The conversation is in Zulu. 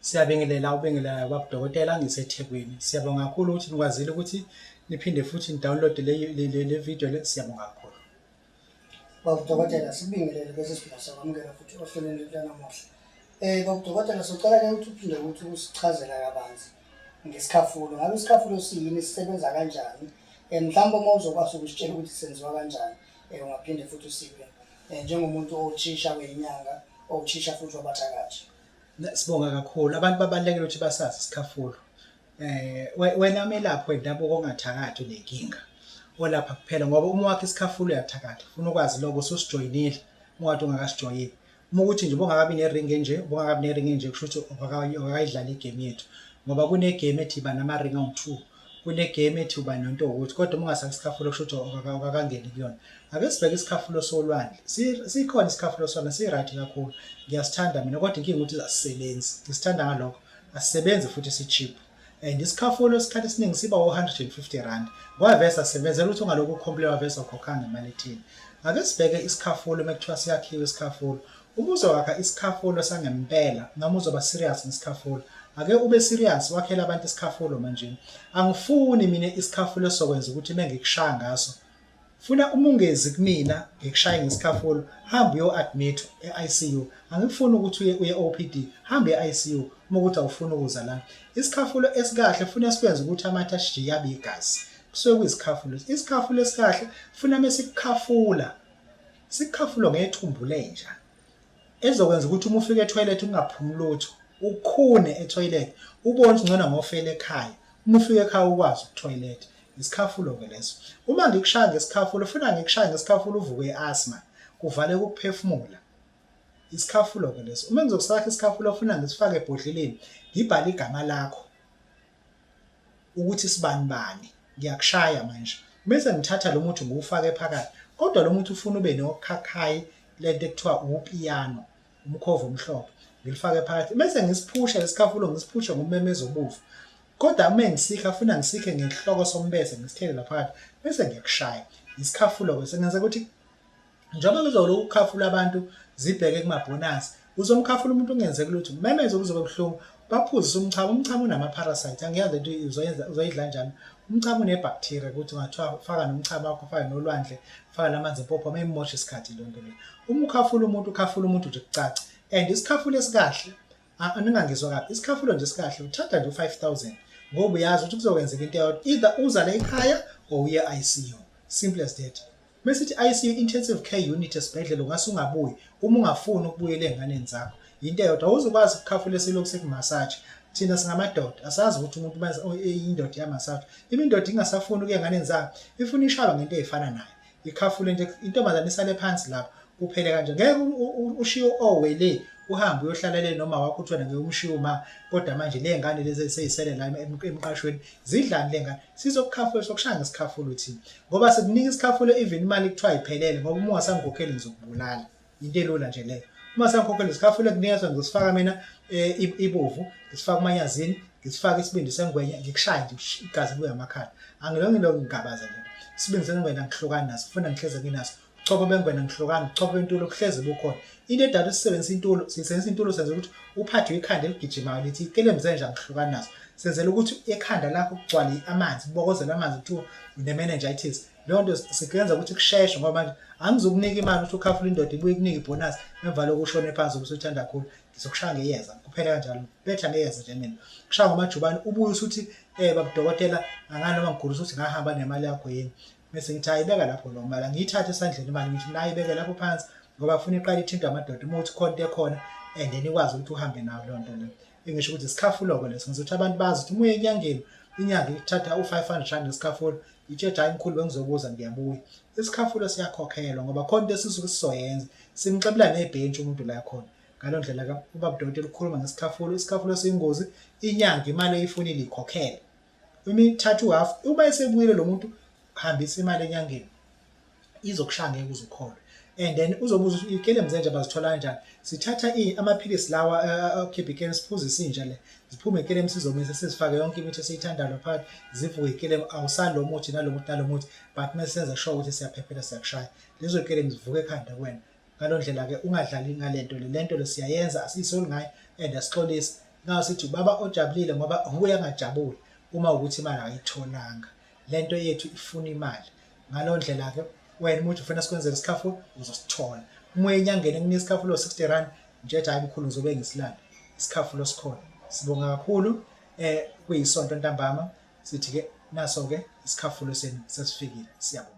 Siyabingelela ubingelela Babu Dokotela ngiseThekwini. Siyabonga kakhulu ukuthi nikwazile ukuthi niphinde futhi nidownload le video le, siyabonga kakhulu. Babu Dokotela sibingelele bese siphinde sakwamukela futhi ohlelweni lanamuhla. Babu Dokotela sicela ukuthi uphinde ukuthi usichazela kabanzi ngesikhafulo. Ngabe isikhafulo siyini, sisebenza kanjani? Mhlawumbe uma uzokwazi ukusitshela ukuthi senziwa kanjani, ungaphinde futhi usiphe njengomuntu othisha weinyanga, othisha futhi wabathakathi. Sibonga kakhulu. Abantu babalekile ukuthi basazi isikhafulo. Wena melaphi wendabuko ongathakathi unenkinga. Olapha kuphela ngoba uma wakhe isikhafulo uyathakatha. Ufuna ukwazi lokho ususijoyinile, ungathi ungakasijoyini. Uma ukuthi nje ubungakabi nering nje, ubungakabi nering nje kusho ukuthi ungakayidlala igame yethu. Ngoba kune game ethi iba nama ring awu2. Kune game ethi uba nento ukuthi kodwa uma ungasaki isikhafulo kusho ukuthi akakangeni kuyona. Ake sibheke isikhafulo solwandle. Sikhona isikhafulo sona si-right kakhulu. Ngiyasithanda mina kodwa inkinga ukuthi asisebenzi. Ngisithanda ngalokho. Asisebenzi futhi si-cheap. And isikhafulo isikhathi esiningi siba 150 rand. Ngoba vese asebenzela ukuthi ungalokho ukhomplela vese ukhokhanga imali ethini. Ake sibheke isikhafulo mekuthiwa siyakhiwe isikhafulo. Uma uzowakha isikhafulo sangempela noma uzoba serious ngesikhafulo, ake ube serious wakhela abantu isikhafulo manje. Angifuni mina isikhafulo sokwenza ukuthi mengikushaya ngaso. Funa uma ungezi kumina ngikushaya ngesikhafulo, hamba uyo-admit e-ICU. Angifuni ukuthi uye OPD, hamba e-ICU uma ukuthi awufuni ukuza la. Isikhafulo esikahle funa sikwenza ukuthi amathe ashiye abe igazi. Kusuke kuyisikhafulo. Isikhafulo esikahle funa mesikukhafula. Sikhafulo ngethumbu lenja. Ezokwenza ukuthi uma ufika etoilet ungaphumi lutho, ukhune etoilet, ubone ukuthi ngcono ngofela ekhaya. Uma ufika ekhaya ukwazi ukutoilet. Isikhafulo ke leso. Uma ngikushaya ngesikhafulo funa ngikushaya ngesikhafulo uvuke asthma, kuvale ukuphefumula. Isikhafulo ke leso. Uma ngizokusakha isikhafulo funa ngisifake ebhodleleni, ngibhale igama lakho ukuthi sibani. Ngiyakushaya manje. Bese ngithatha lo muthi ngiwufake phakathi. Kodwa lo muthi ufuna ube nokhakhayi lento ekuthiwa upiyano, umkhovo omhlophe. Ngilifake phakathi. Bese ngisiphusha lesikhafulo ngisiphusha ngomemeze obuvu. Kodwa uma ngisikha funa ngisikhe ngehloko sombese ngisithele phakathi bese ngiyakushaya. Isikhafulo ke sengenza ukuthi njengoba ngizoloku ukukhafula abantu zibheke kumabhonasi, uzomkhafula umuntu ungenzeki lutho. Memeze kuzobe buhlungu, baphuzise umchamo. Umchamo unama parasites. Angiyazi into uzoyidla kanjani. Umchamo unebacteria ukuthi ungathiwa faka nomchamo wakho, faka nolwandle, faka namanzi empopho mayimosha isikhathi lonke le. Uma ukhafula umuntu nje kucaca. And isikhafulo esikahle ningangizwa kabi. Isikhafulo nje esikahle uthatha nje 5000 ngoba uyazi ukuthi kuzokwenzeka into eyodwa, either uza la ekhaya or uye ICU. Simple as that. Mesithi ICU, intensive care unit esibhedlela, ungasungabuyi uma ungafuni ukubuyela enganeni zakho. Into eyodwa uzokwazi ukukhafula esilokhu sekumassage. Thina singamadoda asazi ukuthi umuntu mase indoda yamassage. Imindoda ingasafuni ukuya enganeni zakho, ifuna ishaba ngento ezifana nayo. Ikhafule nje intombazane isale phansi lapho kuphele kanje. Ngeke ushiyo owele uhambe uyohlala le noma wakho uthona ngeyumshiyuma, kodwa manje le ngane lezi seyisele la emqashweni zidlani le ngane. Sizokukhafula sokushaya ngesikhafulo thina ngoba sikunika isikhafulo even imali kuthiwa iphelele ngoba uma ungasangikhokheli ngizokubulala. Into elula nje leyo. Uma sangikhokhela isikhafulo kunikeza ngizosifaka mina ibovu, ngisifaka umanyazini, ngisifaka isibindi sengwenya, ngikushaya nje igazi buya amakhala. Angilonke ngigabaza nje. Isibindi sengwenya ngihlukana naso, ufuna ngihleze kinaso. Chopho bengwena ngihlukana, chopho intulo kuhleze bukhona. Into edala sisebenzisa intulo, sisebenzisa intulo senza ukuthi uphathwe ikhanda eligijimayo lithi kelemzenja ngihlukana naso. Senzela ukuthi ekhanda lakho kugcwale amanzi, kubokozela amanzi kuthiwa une-meningitis. Leyo nto sikwenza ukuthi kusheshe ngoba manje angizokunika imali ukuthi ukhafule indoda ibuye kunika ibonus emva lokushona phansi ubusuthanda kakhulu. Ngizokushaya ngeyeza kuphela kanjalo. Betha ngeyeza nje mina. Kushaya ngomajubane ubuye usuthi Babu Dokotela angani noma ngigulisa ukuthi ngahamba nemali yakho yini. Bese ngithi ayibeka lapho lo mali ngiyithathe esandleni imali ngithi nayi ibeke lapho phansi ngoba afuna iqala ithinta amadoda uma uthi khona ekhona and then ikwazi ukuthi uhambe nayo leyo nto leyo. Engisho ukuthi isikhafulo ke leso ngizothi abantu bazi ukuthi uma uye enyangeni inyanga ithatha u500 rand ngesikhafulo, itsheja hayi mkhulu bengizobuza ngiyabuya. Isikhafulo siyakhokhelwa ngoba khona into esisuke sizoyenza, simxebela nebhenki umuntu la khona. Ngalo ndlela ka uBabu Dokotela ukukhuluma ngesikhafulo, isikhafulo siyingozi, inyanga imali eyifunile ikhokhela. Imithathu half uma esebuyile lo muntu hambisa imali enyangeni izokushaya ngeke uzukholwe. And then uzobuza ikele mzenje bazithola kanjani. Sithatha amaphilisi lawa okhipikene siphuze isinja le. Ziphume ikele emsizomise sesifake yonke imithi esiyithandayo phakathi, zivuke ikele awusalo muthi nalomuthi but mesenza sure ukuthi siyaphephela siyakushaya. Lezo ikele ngizivuke ekhanda kuwena. Ngalo ndlela ke ungadlali ngalento le. Lento le siyayenza asiyisoli ngayo and asixolisi. ngasithi ubaba ojabulile ngoba nguye angajabuli uma ukuthi imali ayitholanga. Lento yethu ifuna imali. Ngaleyo ndlela ke wena umuntu ufuna sikwenzele isikhafulo uzosithola. Uma enyangeni kunika isikhafulo 60 rand nje hayi mkhulu ngizobe ngisilanda. Isikhafulo sikhona. Sibonga kakhulu kuyisonto ntambama sithi ke naso ke isikhafulo senu sesifikile. Siyabonga.